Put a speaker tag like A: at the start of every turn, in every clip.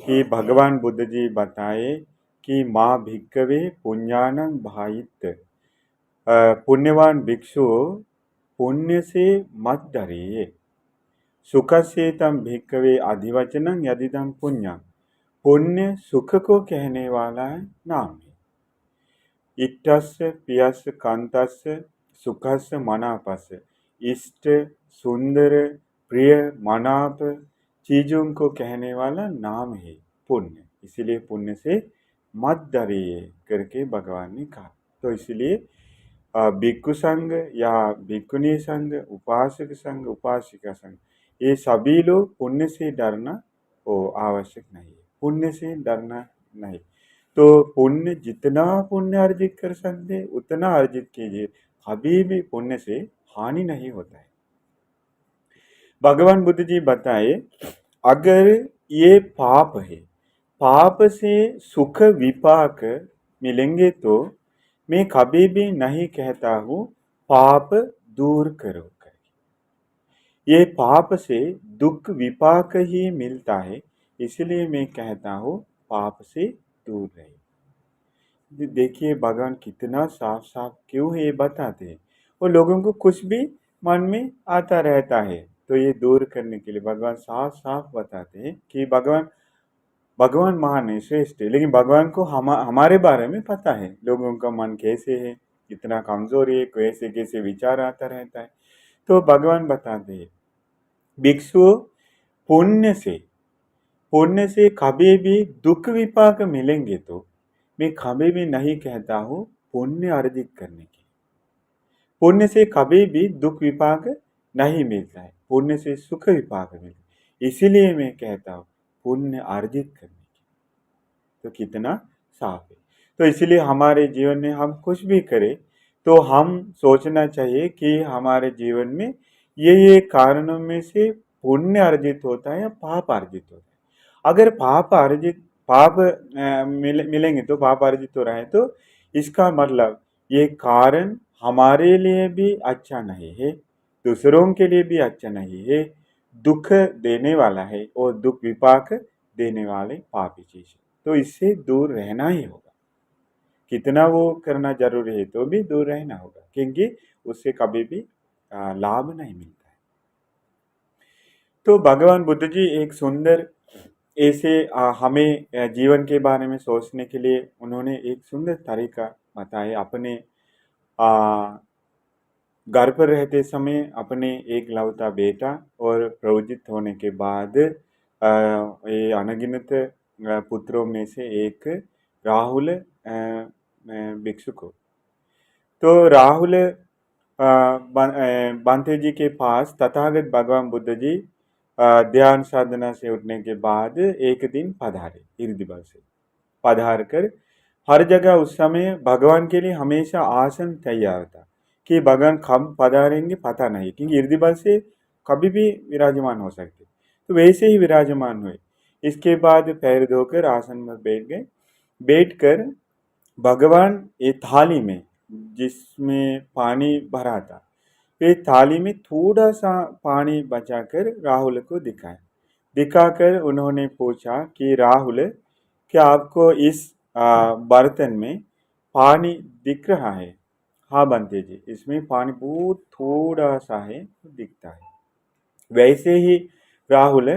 A: कि भगवान बुद्ध जी बताए कि माँ भिक्खवे पुण्यानं भायित, पुण्यवान भिक्षु पुण्य से मत डरिए, सुख से तम भिक्खवे अधिवचनं यदिदम पुण्यम। पुण्य सुख को कहने वाला है नाम है। इष्टस्य प्रियस्य कांतस्य सुखस्य मनापस्य, इष्ट सुंदर प्रिय मनाप चीजों को कहने वाला नाम है पुण्य। इसलिए पुण्य से मत डरिए करके भगवान ने कहा। तो इसलिए भिक्षु संघ या भिक्षुणी संघ, उपासक संघ, उपासिका संघ, ये सभी लोग पुण्य से डरना वो आवश्यक नहीं है। पुण्य से डरना नहीं। तो पुण्य जितना पुण्य अर्जित कर सकते उतना अर्जित कीजिए, कभी भी पुण्य से हानि नहीं होता है। भगवान बुद्ध जी बताए, अगर ये पाप है, पाप से सुख विपाक मिलेंगे तो मैं कभी भी नहीं कहता हूँ पाप दूर करो करके। ये पाप से दुख विपाक ही मिलता है, इसलिए मैं कहता हूँ पाप से दूर रहे। देखिए भगवान कितना साफ साफ क्यों ये बताते हैं। और लोगों को कुछ भी मन में आता रहता है, तो ये दूर करने के लिए भगवान साफ साफ बताते हैं कि भगवान महान है, श्रेष्ठ है, लेकिन भगवान को हमारे बारे में पता है, लोगों का मन कैसे है, कितना कमजोर है, कैसे कैसे विचार आता रहता है। तो भगवान बताते हैं भिक्षु पुण्य से कभी भी दुख विपाक मिलेंगे तो मैं कभी भी नहीं कहता हूँ पुण्य अर्जित करने की। पुण्य से कभी भी दुख विपाक नहीं मिलता है, पुण्य से सुख विपाक मिलता है। इसीलिए मैं कहता हूँ पुण्य अर्जित करने की। तो कितना साफ है। तो इसलिए हमारे जीवन में हम कुछ भी करें तो हम सोचना चाहिए कि हमारे जीवन में ये कारणों में से पुण्य अर्जित होता है या पाप अर्जित होता है। अगर पाप मिलेंगे तो पाप अर्जित हो रहा है, तो इसका मतलब ये कारण हमारे लिए भी अच्छा नहीं है, दूसरों के लिए भी अच्छा नहीं है, दुख देने वाला है और दुख विपाक देने वाले पापी चीज है। तो इससे दूर रहना ही होगा। कितना वो करना जरूरी है तो भी दूर रहना होगा, क्योंकि उससे कभी भी लाभ नहीं मिलता है। तो भगवान बुद्ध जी एक सुंदर ऐसे हमें जीवन के बारे में सोचने के लिए उन्होंने एक सुंदर तरीका बताया। अपने घर पर रहते समय अपने एक लौता बेटा और प्रवृत्त होने के बाद ये अनगिनत पुत्रों में से एक राहुल भिक्षु को। तो राहुल बांते जी के पास तथागत भगवान बुद्ध जी ध्यान साधना से उठने के बाद एक दिन पधारे। इर्दिबल से पधार कर हर जगह उस समय भगवान के लिए हमेशा आसन तैयार था कि भगवान कब पधारेंगे पता नहीं, क्योंकि इर्दिबल से कभी भी विराजमान हो सकते। तो वैसे ही विराजमान हुए। इसके बाद पैर धोकर आसन में बैठ गए। बैठकर भगवान एक थाली में जिसमें पानी भरा था, एक थाली में थोड़ा सा पानी बचाकर राहुल को दिखाकर उन्होंने पूछा कि राहुल, क्या आपको इस बर्तन में पानी दिख रहा है? हाँ बंते जी, इसमें पानी बहुत थोड़ा सा है, दिखता है। वैसे ही राहुल,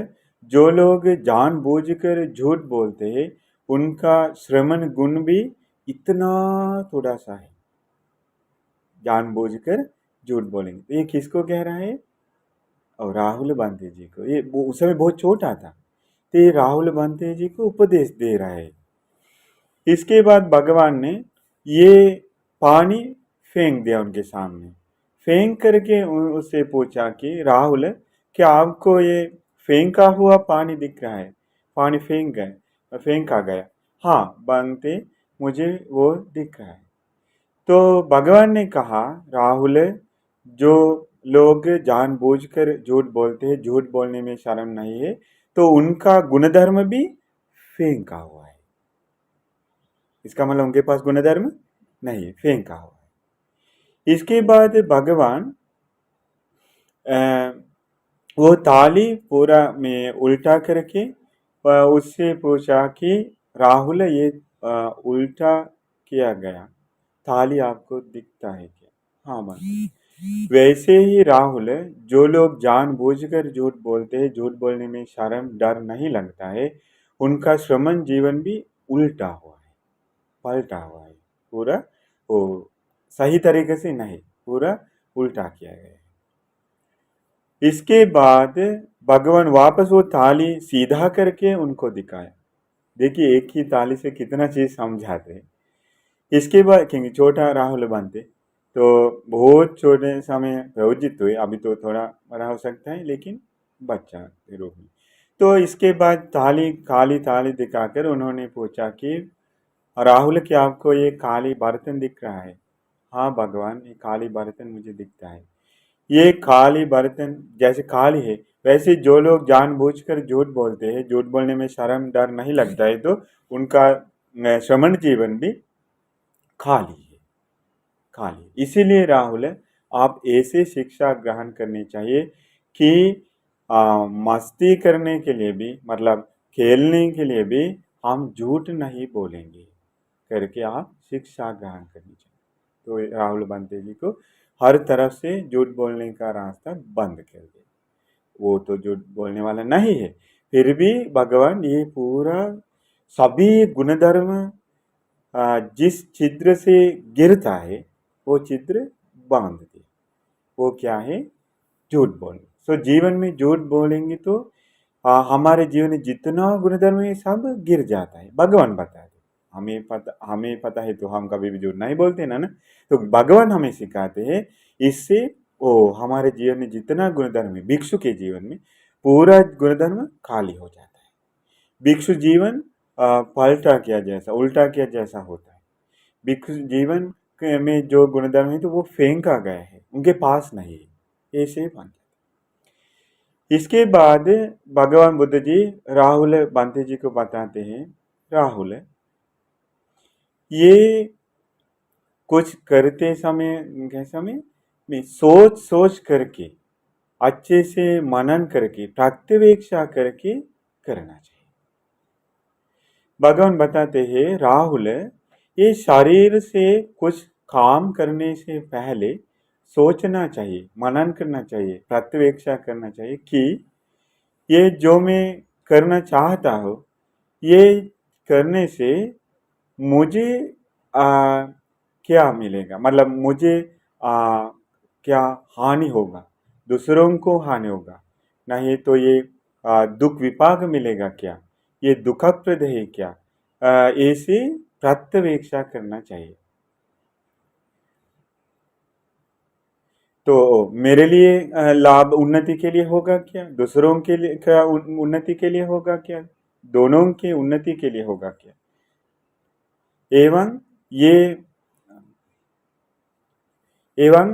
A: जो लोग जानबूझकर झूठ बोलते हैं उनका श्रवण गुण भी इतना थोड़ा सा है। जानबूझकर झूठ बोलेंगे तो ये किसको कह रहा है? और राहुल बांते जी को। ये उस समय बहुत छोटा था, तो ये राहुल बांते जी को उपदेश दे रहा है। इसके बाद भगवान ने ये पानी फेंक दिया उनके सामने। फेंक करके उससे पूछा कि राहुल, क्या आपको ये फेंका हुआ पानी दिख रहा है? पानी फेंका गया। हाँ बांते, मुझे वो दिख रहा है। तो भगवान ने कहा, राहुल, जो लोग जानबूझकर झूठ बोलते हैं, झूठ बोलने में शर्म नहीं है, तो उनका गुणधर्म भी फेंका हुआ है। इसका मतलब उनके पास गुणधर्म नहीं, फेंका हुआ है। इसके बाद भगवान वो थाली पूरा में उल्टा करके उससे पूछा कि राहुल ये उल्टा किया गया थाली आपको दिखता है क्या? हाँ माता। वैसे ही राहुल, जो लोग जानबूझकर झूठ बोलते हैं, झूठ बोलने में शर्म डर नहीं लगता है, उनका श्रमण जीवन भी उल्टा हुआ है, पलटा हुआ है पूरा। वो सही तरीके से नहीं, पूरा उल्टा किया गया है। इसके बाद भगवान वापस वो थाली सीधा करके उनको दिखाया। देखिए एक ही थाली से कितना चीज समझाते हैं। इसके बाद क्योंकि छोटा राहुल बनते तो बहुत छोटे समय प्रयोजित हुए, अभी तो थोड़ा बड़ा हो सकता है लेकिन बच्चा के रूप में। तो इसके बाद थाली काली थाली दिखाकर उन्होंने पूछा कि राहुल क्या आपको ये काली बर्तन दिख रहा है? हाँ भगवान, ये काली बर्तन मुझे दिखता है। ये काली बर्तन जैसे काली है, वैसे जो लोग जानबूझकर झूठ बोलते हैं, झूठ बोलने में शर्म डर नहीं लगता है, तो उनका श्रमण जीवन भी खाली है, खाली। इसीलिए राहुल, आप ऐसे शिक्षा ग्रहण करनी चाहिए कि मस्ती करने के लिए भी, मतलब खेलने के लिए भी हम झूठ नहीं बोलेंगे करके आप शिक्षा ग्रहण करनी चाहिए। तो राहुल बंते जी को हर तरफ से झूठ बोलने का रास्ता बंद कर दे। वो तो झूठ बोलने वाला नहीं है, फिर भी भगवान ये पूरा सभी गुणधर्म जिस छिद्र से गिरता है वो छिद्र बांध दे। वो क्या है? झूठ बोलना। सो जीवन में झूठ बोलेंगे तो हमारे जीवन में जितना गुणधर्म है सब गिर जाता है। भगवान बताते, हमें पता है तो हम कभी भी झूठ नहीं बोलते ना। तो भगवान हमें सिखाते हैं, इससे वो हमारे जीवन में जितना गुणधर्म है, भिक्षु के जीवन में पूरा गुणधर्म खाली हो जाता है। भिक्षु जीवन पलटा किया जैसा, उल्टा किया जैसा होता है। भिक्षु जीवन में जो गुणधर्म है तो वो फेंका गया है, उनके पास नहीं है, ऐसे बन जाता है। इसके बाद भगवान बुद्ध जी राहुल बांते जी को बताते हैं, राहुल ये कुछ करते समय में सोच सोच करके, अच्छे से मनन करके, प्रत्यवेक्षा करके करना चाहिए। भगवान बताते हैं, राहुल ये शरीर से कुछ काम करने से पहले सोचना चाहिए, मनन करना चाहिए, प्रत्यवेक्षा करना चाहिए कि ये जो मैं करना चाहता हूँ, ये करने से मुझे क्या मिलेगा, मतलब मुझे क्या हानि होगा, दूसरों को हानि होगा, नहीं तो ये दुख विपाक मिलेगा क्या, ये दुखप्रद है क्या, ऐसे प्रत्यवेक्षा करना चाहिए। तो मेरे लिए लाभ उन्नति के लिए होगा क्या, दूसरों के लिए क्या उन्नति के लिए होगा क्या, दोनों के उन्नति के लिए होगा क्या, एवं ये एवं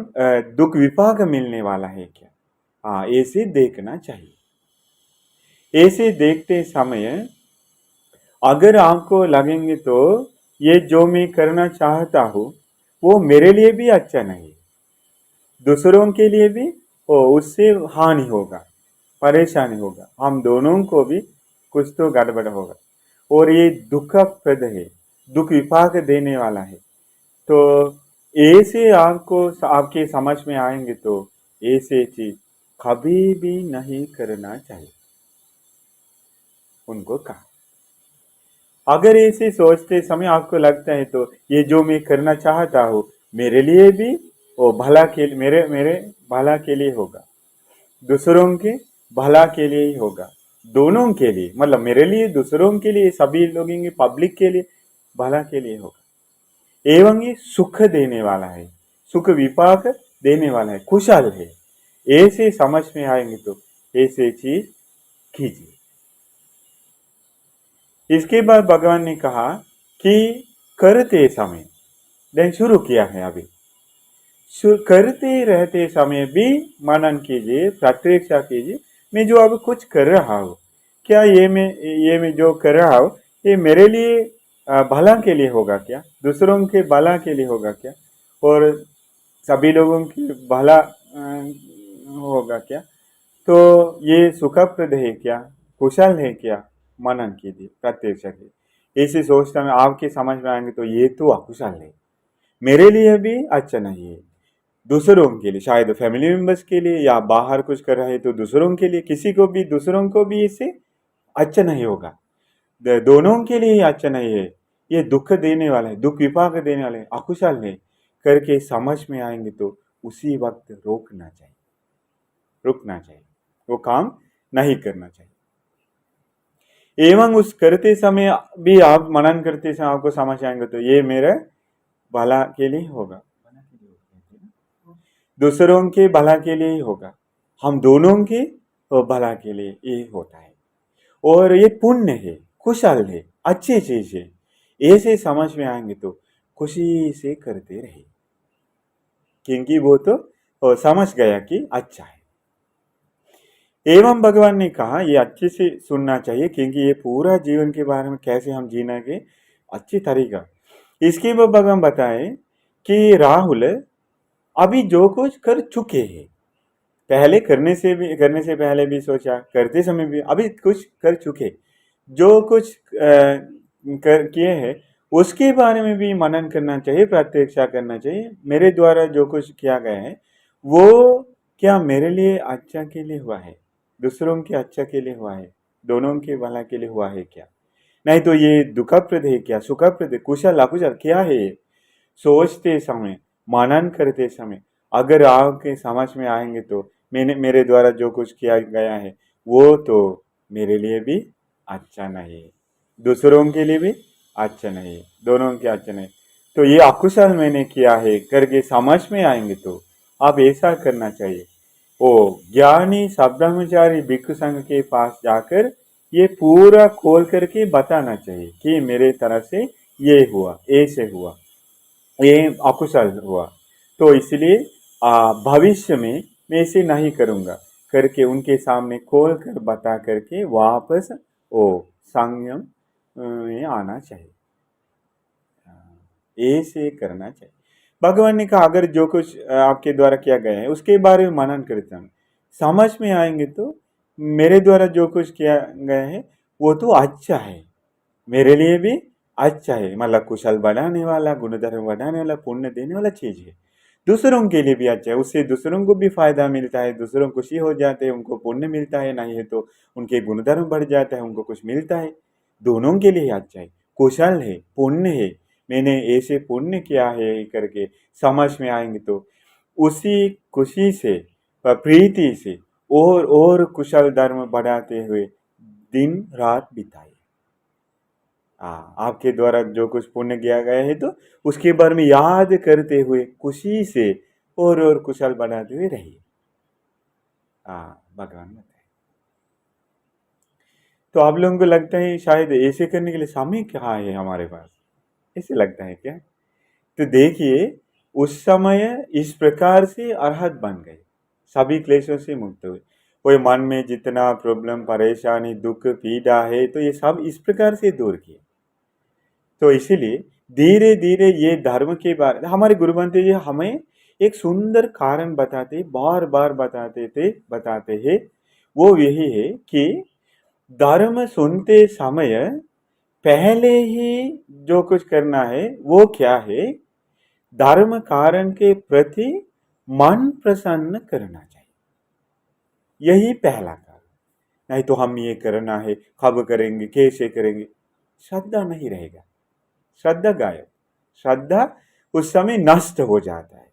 A: दुख विपाक मिलने वाला है क्या, हाँ ऐसे देखना चाहिए। ऐसे देखते समय अगर आपको लगेंगे तो ये जो मैं करना चाहता हूँ वो मेरे लिए भी अच्छा नहीं, दूसरों के लिए भी उससे हानि होगा, परेशानी होगा, हम दोनों को भी कुछ तो गड़बड़ होगा, और ये दुखप्रद है, दुख विपाक देने वाला है। तो ऐसे आपको आपके समझ में आएंगे तो ऐसे चीज कभी भी नहीं करना चाहिए, उनको कहा। अगर ऐसे सोचते समय आपको लगता है तो ये जो मैं करना चाहता हूँ मेरे लिए भी वो भला के मेरे मेरे भला के लिए होगा, दूसरों के भला के लिए ही होगा, दोनों के लिए, मतलब मेरे लिए, दूसरों के लिए, सभी लोगों के पब्लिक के लिए भला के लिए होगा, एवं ये सुख देने वाला है, सुख विपाक देने वाला है, खुशहाल है। ऐसे समझ में आएंगे तो ऐसे चीज कीजिए। इसके बाद भगवान ने कहा कि करते समय, देन शुरू किया है अभी, करते रहते समय भी मनन कीजिए, प्रत्यक्षा कीजिए, मैं जो अब कुछ कर रहा हूँ, क्या ये मैं जो कर रहा हूँ ये मेरे लिए भला के लिए होगा क्या, दूसरों के भला के लिए होगा क्या, और सभी लोगों की भला होगा क्या, तो ये सुखप्रद है क्या, कुशल है क्या, मनन कीजिए, प्रत्यक्ष कीजिए। ऐसे सोचता में आपके समझ में आएंगे तो ये तो अकुशल है, मेरे लिए भी अच्छा नहीं है, दूसरों के लिए, शायद फैमिली मेंबर्स के लिए या बाहर कुछ कर रहे हैं तो दूसरों के लिए, किसी को भी, दूसरों को भी इससे अच्छा नहीं होगा, दोनों के लिए ही अच्छा नहीं है, ये दुख देने वाला है, दुख विपाक देने वाले है, अकुशल है करके समझ में आएंगे तो उसी वक्त रोकना चाहिए, रुकना चाहिए, वो काम नहीं करना चाहिए। एवं उस करते समय भी आप मनन करते समय आपको समझ आएंगे तो ये मेरे भला के लिए होगा, दूसरों के भला के लिए ही होगा, हम दोनों के भला के लिए ये होता है, और ये पुण्य है, कुशल है, अच्छी चीज है, ऐसे समझ में आएंगे तो खुशी से करते रहे, क्योंकि वो तो समझ गया कि अच्छा है। एवं भगवान ने कहा ये अच्छे से सुनना चाहिए, क्योंकि ये पूरा जीवन के बारे में कैसे हम जीना के अच्छी तरीका, इसके बाद भगवान बताए कि राहुल अभी जो कुछ कर चुके हैं, पहले करने से पहले भी सोचा, करते समय भी, अभी कुछ कर चुके, जो कुछ किए हैं उसके बारे में भी मनन करना चाहिए, प्रत्यक्षा करना चाहिए, मेरे द्वारा जो कुछ किया गया है वो क्या मेरे लिए अच्छा के लिए हुआ है, दूसरों के अच्छा के लिए हुआ है, दोनों के भला के लिए हुआ है क्या, नहीं तो ये दुखप्रद है क्या, सुखप्रद है, कुशल अकुशल क्या है ये, सोचते समय, मनन करते समय अगर आपके समझ में आएंगे तो मेरे द्वारा जो कुछ किया गया है वो तो मेरे लिए भी अच्छा नहीं है, दूसरों के लिए भी अच्छा नहीं है, दोनों के अच्छा नहीं, तो ये अकुशल मैंने किया है करके समझ में आएंगे तो आप ऐसा करना चाहिए, ओ ज्ञानी ब्रह्मचारी भिक्षु संघ के पास जाकर ये पूरा खोल करके बताना चाहिए कि मेरे तरफ से ये हुआ, ऐसे हुआ, ये अकुशल हुआ, तो इसलिए भविष्य में मैं इसे नहीं करूंगा करके उनके सामने खोल कर बता करके वापस ओ संयम में आना चाहिए, ऐसे करना चाहिए। भगवान ने कहा अगर जो कुछ आपके द्वारा किया गया है उसके बारे में मनन करते हैं, समझ में आएंगे तो मेरे द्वारा जो कुछ किया गया है वो तो अच्छा है, मेरे लिए भी अच्छा है, मतलब कुशल बढ़ाने वाला, गुणधर्म बढ़ाने वाला, पुण्य देने वाला चीज है, दूसरों के लिए भी अच्छा है, उससे दूसरों को भी फायदा मिलता है, दूसरों खुशी हो जाते हैं, उनको पुण्य मिलता है, नहीं है तो उनके गुणधर्म बढ़ जाता है, उनको कुछ मिलता है, दोनों के लिए अच्छा है, कुशल है, पुण्य है, मैंने ऐसे पुण्य किया है करके समझ में आएंगे तो उसी खुशी से, प्रीति से और कुशल धर्म बढ़ाते हुए दिन रात बिताए। हाँ, आपके द्वारा जो कुछ पुण्य किया गया है तो उसके बारे में याद करते हुए खुशी से और कुशल बनाते हुए रहिए। हाँ, भगवान बताए। तो आप लोगों को लगता है शायद ऐसे करने के लिए समय कहाँ है हमारे पास, ऐसे लगता है क्या? तो देखिए उस समय इस प्रकार से अरहत बन गए, सभी क्लेशों से मुक्त हुए, कोई मन में जितना प्रॉब्लम, परेशानी, दुख, पीड़ा है तो ये सब इस प्रकार से दूर किए। तो इसीलिए धीरे धीरे ये धर्म के बारे हमारे गुरुबंते जी हमें एक सुंदर कारण बताते, बार बार बताते हैं, वो यही है कि धर्म सुनते समय पहले ही जो कुछ करना है वो क्या है, धर्म कारण के प्रति मन प्रसन्न करना चाहिए, यही पहला कारण, नहीं तो हम ये करना है, कब करेंगे, कैसे करेंगे, श्रद्धा नहीं रहेगा, श्रद्धा गायब, श्रद्धा उस समय नष्ट हो जाता है,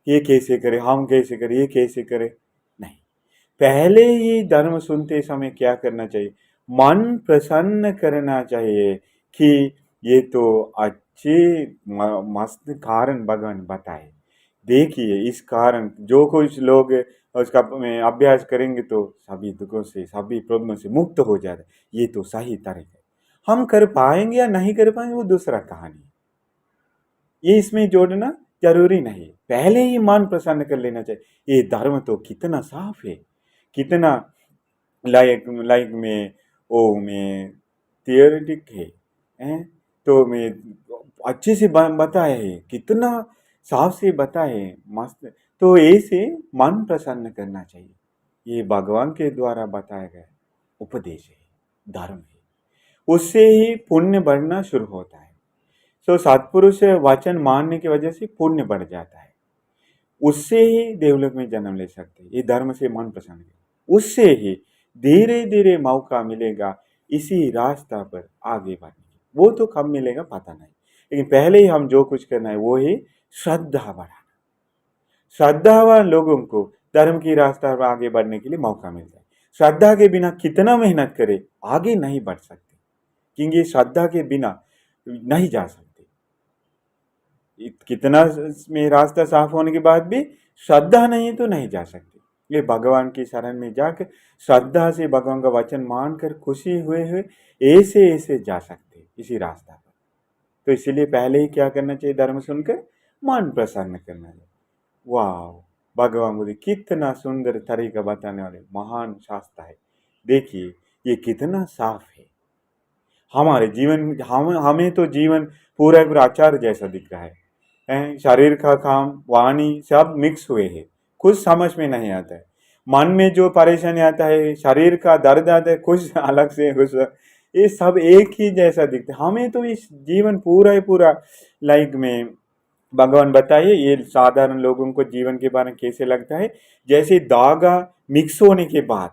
A: ये कैसे करे, हम कैसे करें, ये कैसे करे, नहीं, पहले ही धर्म सुनते समय क्या करना चाहिए, मन प्रसन्न करना चाहिए कि ये तो अच्छे मस्त कारण भगवान बताए, देखिए इस कारण जो कुछ लोग उसका अभ्यास करेंगे तो सभी दुखों से, सभी प्रॉब्लम से मुक्त हो जाता है, ये तो सही तरीका है, हम कर पाएंगे या नहीं कर पाएंगे वो दूसरा कहानी, ये इसमें जोड़ना जरूरी नहीं, पहले ही मन प्रसन्न कर लेना चाहिए, ये धर्म तो कितना साफ है, कितना लाइक लाइक में ओ में थियोरेटिक है, हैं? तो मैं अच्छे से बताए है, कितना साफ से बताए, मस्त, तो ऐसे मन प्रसन्न करना चाहिए, ये भगवान के द्वारा बताया गया उपदेश है, धर्म है। उससे ही पुण्य बढ़ना शुरू होता है। सो सत्पुरुष वचन मानने की वजह से पुण्य बढ़ जाता है, उससे ही देवलोक में जन्म ले सकते हैं। ये धर्म से मन प्रसन्न है, उससे ही धीरे धीरे मौका मिलेगा इसी रास्ता पर आगे बढ़ने की। वो तो कब मिलेगा पता नहीं, लेकिन पहले ही हम जो कुछ करना है वो ही श्रद्धा बढ़ाना। श्रद्धावान लोगों को धर्म की रास्ता पर आगे बढ़ने के लिए मौका मिलता है। श्रद्धा के बिना कितना मेहनत करे आगे नहीं बढ़ सकते, क्योंकि श्रद्धा के बिना नहीं जा सकते। कितना में रास्ता साफ होने के बाद भी श्रद्धा नहीं है तो नहीं जा सकते। ये भगवान की शरण में जाकर श्रद्धा से भगवान का वचन मानकर खुशी हुए हुए ऐसे ऐसे जा सकते इसी रास्ता पर। तो इसीलिए पहले ही क्या करना चाहिए, धर्म सुनकर मन प्रसन्न करना चाहिए। वाह, भगवान बुद्ध कितना सुंदर तरीका बताने वाले महान शास्त्र है। देखिए ये कितना साफ है। हमारे जीवन हमें तो जीवन पूरा पूरा अचार जैसा दिख रहा है। शरीर का काम वाणी सब मिक्स हुए हैं, कुछ समझ में नहीं आता है। मन में जो परेशानी आता है, शरीर का दर्द आता है, कुछ अलग से कुछ, ये सब एक ही जैसा दिखता है। हमें तो इस जीवन पूरा ही पूरा लाइक में भगवान बताइए ये साधारण लोगों को जीवन के बारे में कैसे लगता है, जैसे धागा मिक्स होने के बाद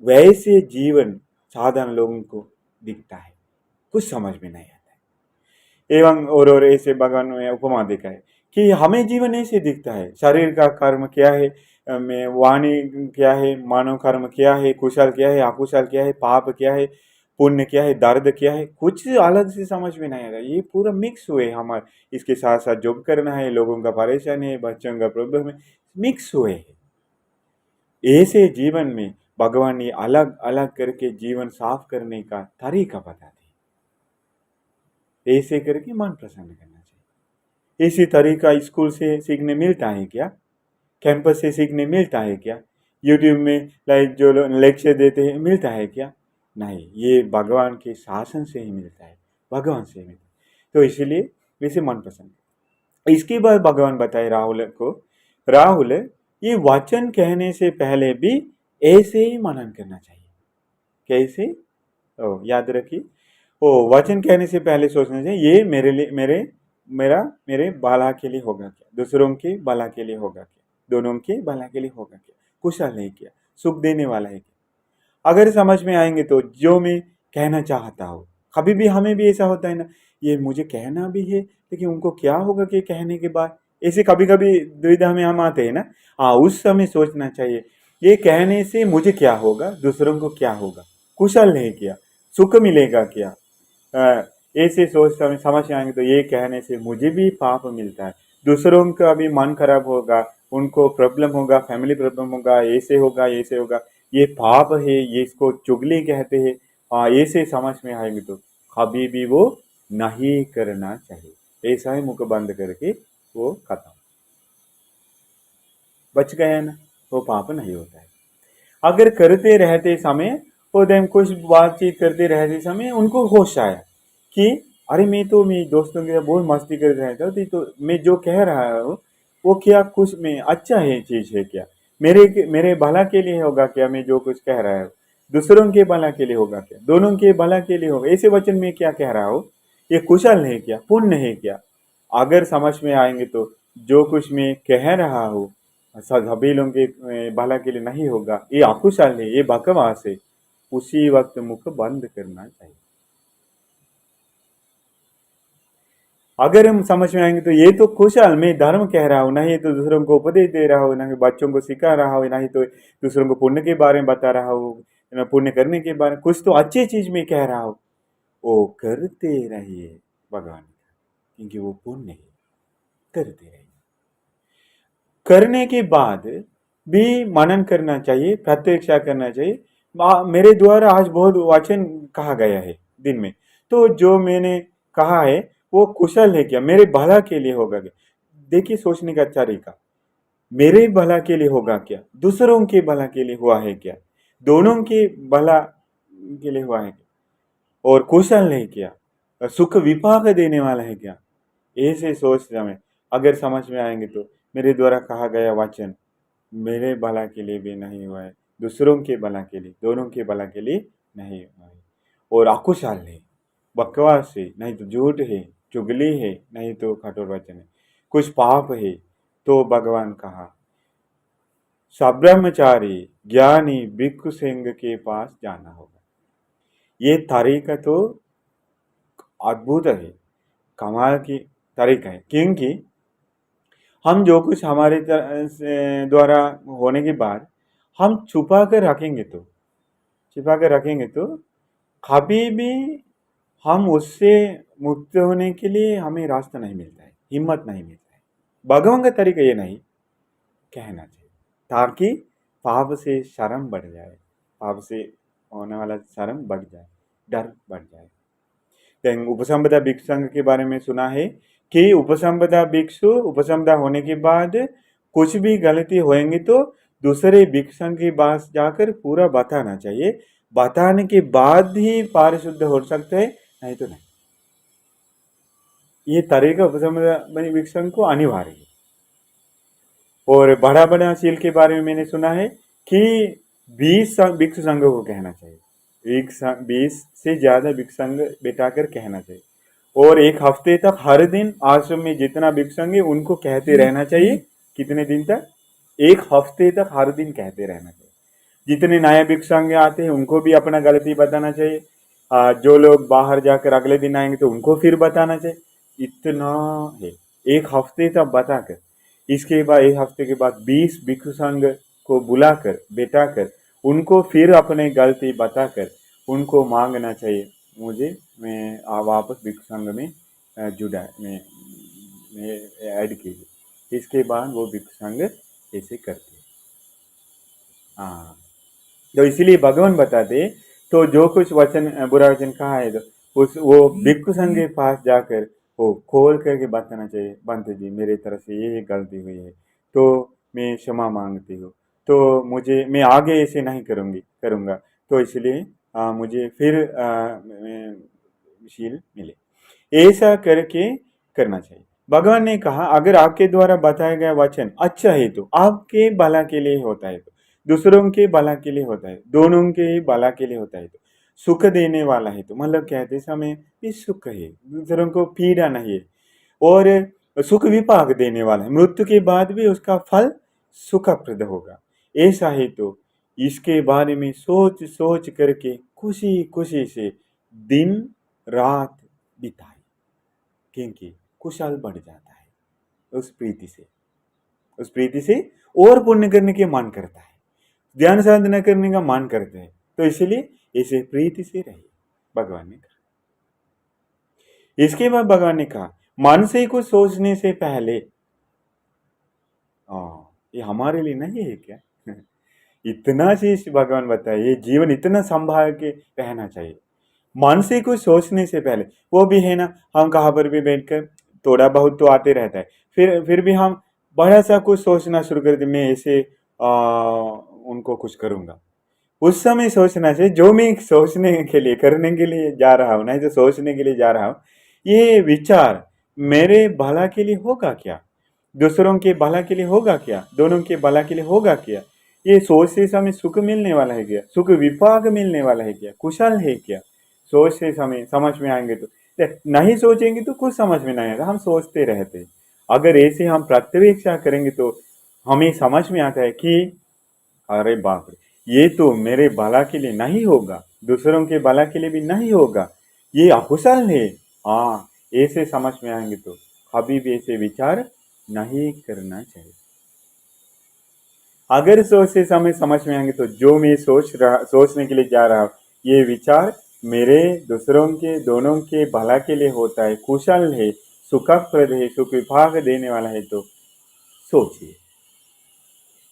A: वैसे जीवन साधारण लोगों को दिखता है, कुछ समझ में नहीं आता है। एवं और ऐसे भगवान में उपमा देखा है कि हमें जीवन ऐसे दिखता है। शरीर का कर्म क्या है, में वाणी क्या है, मानव कर्म क्या है, कुशल क्या है, अकुशल क्या है, पाप क्या है, पुण्य क्या है, दर्द क्या है, कुछ अलग से समझ में नहीं आ रहा। ये पूरा मिक्स हुए हमारे। इसके साथ साथ जॉब करना है, लोगों का परेशानी है, बच्चों का प्रॉब्लम है, मिक्स हुए है। ऐसे जीवन में भगवान ने अलग अलग करके जीवन साफ करने का तरीका बता दिया। ऐसे करके मन प्रसन्न करना चाहिए। इसी तरीका स्कूल से सीखने मिलता है क्या, कैंपस से सीखने मिलता है क्या, यूट्यूब में लाइक जो लेक्चर देते हैं मिलता है क्या? नहीं, ये भगवान के शासन से ही मिलता है, भगवान से ही मिलता है। तो इसीलिए वैसे मन पसंद। इसके बाद भगवान बताए राहुल को, राहुल ये वचन कहने से पहले भी ऐसे ही मनन करना चाहिए। कैसे? याद रखिए, ओ वचन कहने से पहले सोचना चाहिए ये मेरे लिए मेरे भला के लिए होगा क्या, दूसरों के भला के लिए होगा क्या, दोनों के भला के लिए होगा क्या, कुशल है क्या, सुख देने वाला है क्या। अगर समझ में आएंगे तो जो मैं कहना चाहता हूँ, कभी भी हमें भी ऐसा होता है ना, ये मुझे कहना भी है लेकिन उनको क्या होगा कि कहने के बाद, ऐसे कभी कभी दुविधा में हम आते हैं ना। हाँ, उस समय सोचना चाहिए ये कहने से मुझे क्या होगा, दूसरों को क्या होगा, कुशल है क्या, सुख मिलेगा क्या। ऐसे सोच समझ में आएंगे तो ये कहने से मुझे भी पाप मिलता है, दूसरों का भी मन खराब होगा, उनको प्रॉब्लम होगा, फैमिली प्रॉब्लम होगा, ऐसे होगा ऐसे होगा, ये पाप है, ये इसको चुगली कहते हैं। ऐसे समझ में आएंगे तो कभी भी वो नहीं करना चाहिए। ऐसा ही मुख बंद करके वो खत्म, बच गया ना, वो पाप नहीं होता है। अगर करते रहते समय वो देम कुछ बातचीत करते रहते समय उनको होश आया कि अरे मैं तो मेरे दोस्तों के साथ बहुत मस्ती कर रहा था, तो मैं जो कह रहा हूँ वो क्या कुछ में अच्छा है, चीज है क्या, मेरे भला के लिए होगा क्या, मैं जो कुछ कह रहा हूँ दूसरों के भला के लिए होगा क्या, दोनों के भला के लिए होगा, ऐसे वचन में क्या कह रहा हूँ, ये कुशल है क्या, पुण्य है क्या। अगर समझ में आएंगे तो जो कुछ मैं कह रहा हूँ सभी लोगों के भला के लिए नहीं होगा, ये अकुशल है, ये बकवास है, उसी वक्त मुख बंद करना चाहिए। अगर हम समझ में आएंगे तो ये तो कुशल मैं धर्म कह रहा हूँ, नहीं तो दूसरों को उपदेश दे रहा हूँ, नहीं बच्चों को सिखा रहा हूँ, नहीं तो दूसरों को पुण्य के बारे में बता रहा हूँ, पुण्य करने के बारे में कुछ तो अच्छी चीज में कह रहा हूँ, वो करते रहिए भगवान का, क्योंकि वो पुण्य है, करते रहिए। करने के बाद भी मनन करना चाहिए, प्रत्यक्षा करना चाहिए। मेरे द्वारा आज बहुत वचन कहा गया है दिन में, तो जो मैंने कहा है वो कुशल है क्या, मेरे भला के लिए होगा क्या। देखिए सोचने का तरीका, मेरे भला के लिए होगा क्या, दूसरों के भला के लिए हुआ है क्या, दोनों के भला के लिए हुआ है क्या, और कुशल है क्या, सुख विपाक देने वाला है क्या। ऐसे सोच हमें अगर समझ में आएंगे तो मेरे द्वारा कहा गया वचन मेरे भला के लिए भी नहीं हुआ है, दूसरों के भला के लिए, दोनों के भला के लिए नहीं हुआ है, और अकुशल है, बकवास है, नहीं तो झूठ है, चुगली है, नहीं तो कठोर वचन है, कुछ पाप है, तो भगवान कहा सब्रह्मचारी ज्ञानी भिक्षु सिंह के पास जाना होगा। ये तरीका तो अद्भुत है, कमाल की तरीका है, क्योंकि हम जो कुछ हमारे द्वारा होने के बाद हम छुपा कर रखेंगे तो कभी भी हम उससे मुक्त होने के लिए हमें रास्ता नहीं मिलता है, हिम्मत नहीं मिलता है। भगवान का तरीका ये नहीं कहना चाहिए, ताकि पाप से शर्म बढ़ जाए, पाप से होने वाला शर्म बढ़ जाए, डर बढ़ जाए। उपसंपदा भिक्षु संघ के बारे में सुना है कि उपसंपदा भिक्षु उपसंपदा होने के बाद कुछ भी गलती होएंगी तो दूसरे भिक्षु संघ के पास जाकर पूरा बताना चाहिए, बताने के बाद ही पारिशुद्ध हो सकते हैं, नहीं तो नहीं। ये तरीका उपसंपदा भिक्षु संघ को अनिवार्य है। और बड़ा बड़ा शील के बारे में मैंने सुना है कि 20 भिक्षु संघ को कहना चाहिए, 20 से ज्यादा भिक्षु संघ बिठाकर कहना चाहिए, और एक हफ्ते तक हर दिन आश्रम में जितना भिक्षु संघ है उनको कहते रहना चाहिए। कितने दिन तक? एक हफ्ते तक हर दिन कहते रहना चाहिए। जितने नए भिक्षु संघ आते हैं उनको भी अपना गलती बताना चाहिए, जो लोग बाहर जाकर अगले दिन आएंगे तो उनको फिर बताना चाहिए। इतना है, एक हफ्ते तक बताकर, इसके बाद एक हफ्ते के बाद 20 भिक्षु संघ को बुलाकर बैठाकर उनको फिर अपने गलती बताकर उनको मांगना चाहिए, मुझे मैं वापस भिक्षु संघ में जुड़ा में ऐड कीजिए। इसके बाद वो भिक्षु संघ ऐसे करते हैं। हाँ, तो इसीलिए भगवान बताते, तो जो कुछ वचन बुरा वचन कहा है तो वो भिक्षु संघ के पास जाकर वो खोल करके बताना चाहिए, बंते जी मेरे तरफ से ये गलती हुई है, तो मैं क्षमा मांगती हूँ, तो मुझे मैं आगे ऐसे नहीं करूँगा, तो इसलिए मुझे फिर शील मिले, ऐसा करके करना चाहिए। भगवान ने कहा अगर आपके द्वारा बताया गया वचन अच्छा है तो आपके भला के लिए होता है, तो दूसरों के भला के लिए होता है, दोनों के भला के लिए होता है, तो सुख देने वाला है, तो मतलब कहते समय ये सुख है, दूसरों को पीड़ा नहीं है, और सुख विपाक देने वाला है, मृत्यु के बाद भी उसका फल सुखप्रद होगा। ऐसा है तो इसके बारे में सोच सोच करके खुशी खुशी से दिन रात बिताए, क्योंकि कुशल बढ़ जाता है उस प्रीति से और पुण्य करने के मन करता है, ध्यान साधना करने का मन करते हैं, तो इसलिए इसे प्रीति से रहिए, भगवान ने कहा। इसके बाद भगवान ने कहा मन से कुछ सोचने से पहले, ये हमारे लिए नहीं है क्या? इतना चीज भगवान बताए, ये जीवन इतना संभाल के रहना चाहिए। मन से कुछ सोचने से पहले, वो भी है ना, हम कहाँ पर भी बैठकर थोड़ा बहुत तो आते रहता है, फिर भी हम बड़ा सा कुछ सोचना शुरू कर दे, मैं ऐसे उनको कुछ करूंगा, उस समय सोचना चाहिए जो मैं सोचने के लिए करने के लिए जा रहा हूँ, नहीं तो सोचने के लिए जा रहा हूँ, ये विचार मेरे भला के लिए होगा क्या, दूसरों के भला के लिए होगा क्या, दोनों के भला के लिए होगा क्या, ये सोचते समय सुख मिलने वाला है क्या, सुख विपाक मिलने वाला है क्या, कुशल है क्या, सोचते समय समझ में आएंगे तो, नहीं सोचेंगे तो कुछ समझ में नहीं आएगा, हम सोचते रहते। अगर ऐसे हम प्रत्यवेक्षा करेंगे तो हमें समझ में आता है कि अरे बाप रे, ये तो मेरे भला के लिए नहीं होगा, दूसरों के भला के लिए भी नहीं होगा, ये अकुशल है। हाँ, ऐसे समझ में आएंगे तो कभी भी ऐसे विचार नहीं करना चाहिए। अगर सोचते समय समझ में आएंगे तो जो मैं सोचने के लिए जा रहा हूँ, ये विचार मेरे दूसरों के दोनों के भला के लिए होता है, कुशल है, सुखप्रद है, सुख विभाग देने वाला है, तो सोचिए।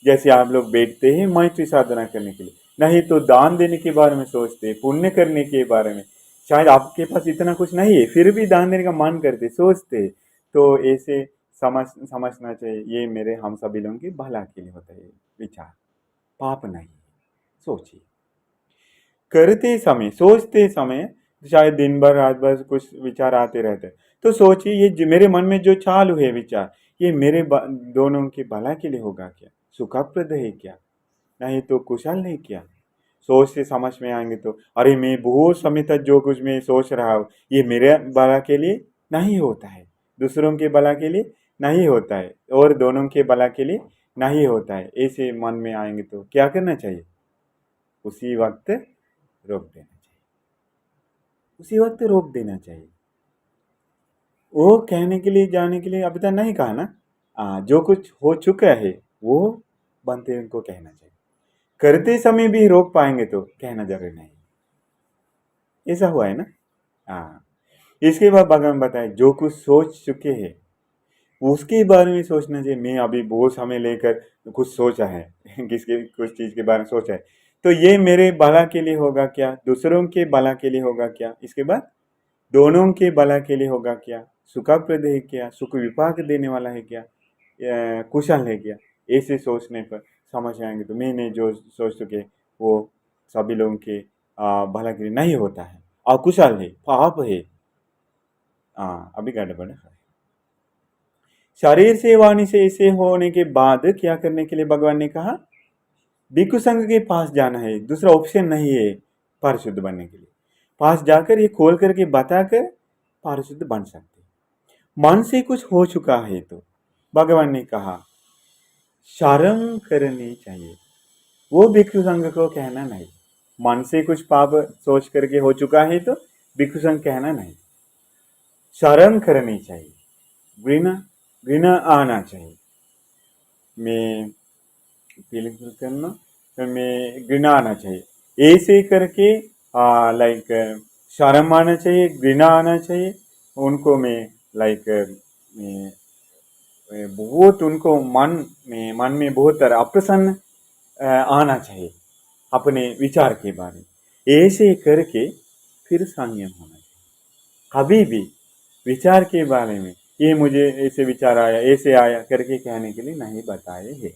A: जैसे आप लोग बैठते हैं मैत्री साधना करने के लिए, नहीं तो दान देने के बारे में सोचते, पुण्य करने के बारे में, शायद आपके पास इतना कुछ नहीं है फिर भी दान देने का मन करते, सोचते, तो ऐसे समझना चाहिए ये मेरे हम सभी लोगों की भला के लिए होता है विचार, पाप नहीं। सोचिए, करते समय सोचते समय शायद दिन भर रात भर कुछ विचार आते रहते हैं, तो सोचिए ये मेरे मन में जो चालू है विचार, ये मेरे दोनों के भला के लिए होगा क्या, सुखप्रद है क्या, नहीं तो कुशल है क्या, सोच से समझ में आएंगे तो अरे मैं बहुत समय तक जो कुछ मैं सोच रहा हूँ ये मेरे भला के लिए नहीं होता है, दूसरों के भला के लिए नहीं होता है और दोनों के भला के लिए नहीं होता है, ऐसे मन में आएंगे तो क्या करना चाहिए? उसी वक्त रोक देना चाहिए, उसी वक्त रोक देना चाहिए। वो कहने के लिए जाने के लिए अभी तक नहीं कहा ना। जो कुछ हो चुका है वो बनते उनको कहना चाहिए, करते समय भी रोक पाएंगे तो कहना जरूरी नहीं, ऐसा हुआ है ना। हाँ, इसके बाद भगवान बताए जो कुछ सोच चुके हैं उसके बारे में सोचना चाहिए। मैं अभी बहुत समय लेकर कुछ सोचा है किसके कुछ चीज के बारे में सोचा है तो ये मेरे भला के लिए होगा क्या, दूसरों के भला के लिए होगा क्या, इसके बाद दोनों के भला के लिए होगा क्या, सुखप्रद है क्या, सुख विपाक देने वाला है क्या, कुशल है क्या, ऐसे सोचने पर समझ आएंगे तो मैंने जो सोच चुके वो सभी लोगों के भला के लिए नहीं होता है, अकुशल है, पाप है। अभी गड़बड़ है। शरीर से वाणी से ऐसे होने के बाद क्या करने के लिए भगवान ने कहा? भिक्षु संघ के पास जाना है, दूसरा ऑप्शन नहीं है पारिशुद्ध बनने के लिए। पास जाकर ये खोल करके बताकर पारिशुद्ध बन सकते। मन से कुछ हो चुका है तो भगवान ने कहा शर्म करनी चाहिए, वो भिक्षु संघ को कहना नहीं। मन से कुछ पाप सोच करके हो चुका है तो भिक्षु संघ कहना नहीं, शर्म करनी चाहिए, घृणा घृणा आना चाहिए। मैं फीलिंग करना तो मैं घृणा आना चाहिए, ऐसे करके लाइक शर्म आना चाहिए, घृणा आना चाहिए उनको। मैं लाइक बहुत उनको मन में बहुत तरह अप्रसन्न आना चाहिए अपने विचार के बारे में, ऐसे करके फिर संयम होना चाहिए। कभी भी विचार के बारे में ये मुझे ऐसे विचार आया ऐसे आया करके कहने के लिए नहीं बताए है।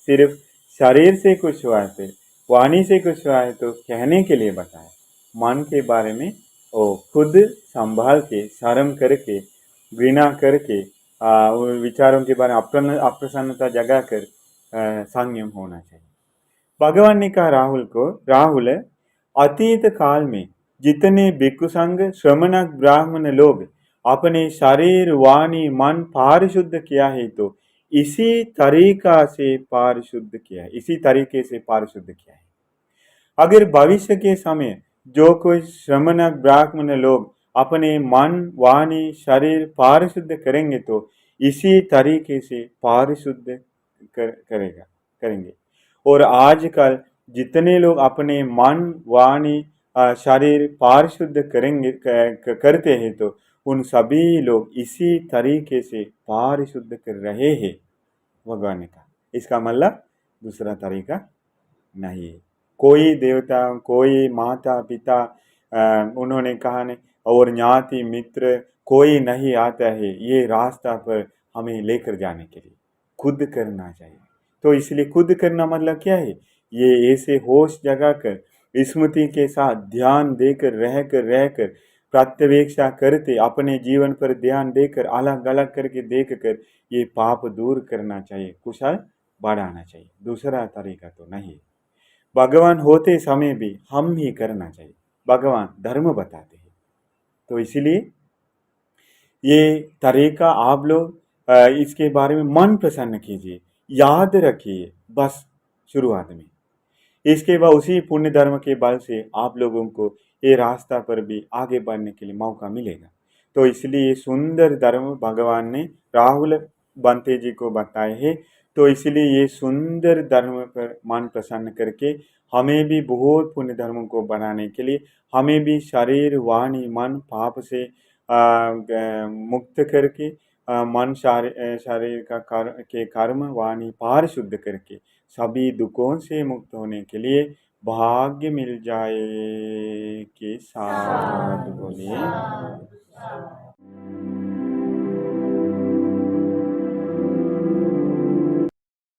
A: सिर्फ शरीर से कुछ हुआ है, वाणी से कुछ हुआ है तो कहने के लिए बताए। मन के बारे में वो खुद संभाल के शर्म करके घृणा करके उन विचारों के बारे में अप्रसन्नता जगा कर संयम होना चाहिए। भगवान ने कहा राहुल को, राहुल अतीत काल में जितने भिक्षु संघ श्रमण ब्राह्मण लोग अपने शरीर वाणी मन पारिशुद्ध किया है तो इसी तरीका से पारिशुद्ध किया है, इसी तरीके से पारिशुद्ध किया है। अगर भविष्य के समय जो कोई श्रमण ब्राह्मण लोग अपने मन वाणी शरीर पारिशुद्ध करेंगे तो इसी तरीके से पारिशुद्ध करेंगे। और आजकल जितने लोग अपने मन वाणी शरीर पारिशुद्ध करते हैं तो उन सभी लोग इसी तरीके से पारिशुद्ध कर रहे हैं, भगवान ने कहा। इसका मतलब दूसरा तरीका नहीं है। कोई देवता कोई माता पिता उन्होंने कहा नहीं और ज्ञाति मित्र कोई नहीं आता है ये रास्ता पर हमें लेकर जाने के लिए, खुद करना चाहिए। तो इसलिए खुद करना मतलब क्या है? ये ऐसे होश जगा कर स्मृति के साथ ध्यान देकर रहकर प्रत्यवेक्षा करते अपने जीवन पर ध्यान देकर अलग अलग करके देख कर ये पाप दूर करना चाहिए, कुशल बढ़ाना चाहिए। दूसरा तरीका तो नहीं। भगवान होते समय भी हम ही करना चाहिए, भगवान धर्म बताते हैं। तो इसलिए ये तरीका आप लोग इसके बारे में मन प्रसन्न कीजिए, याद रखिए बस शुरुआत में। इसके बाद उसी पुण्य धर्म के बल से आप लोगों को ये रास्ता पर भी आगे बढ़ने के लिए मौका मिलेगा। तो इसलिए ये सुंदर धर्म भगवान ने राहुल बंते जी को बताए हैं। तो इसलिए ये सुंदर धर्म पर मन प्रसन्न करके हमें भी बहुत पुण्य धर्मों को बनाने के लिए हमें भी शरीर वाणी मन पाप से मुक्त करके मन शरीर का के कर्म वाणी पारिशुद्ध करके सभी दुखों से मुक्त होने के लिए भाग्य मिल जाए के साथ बोलिए।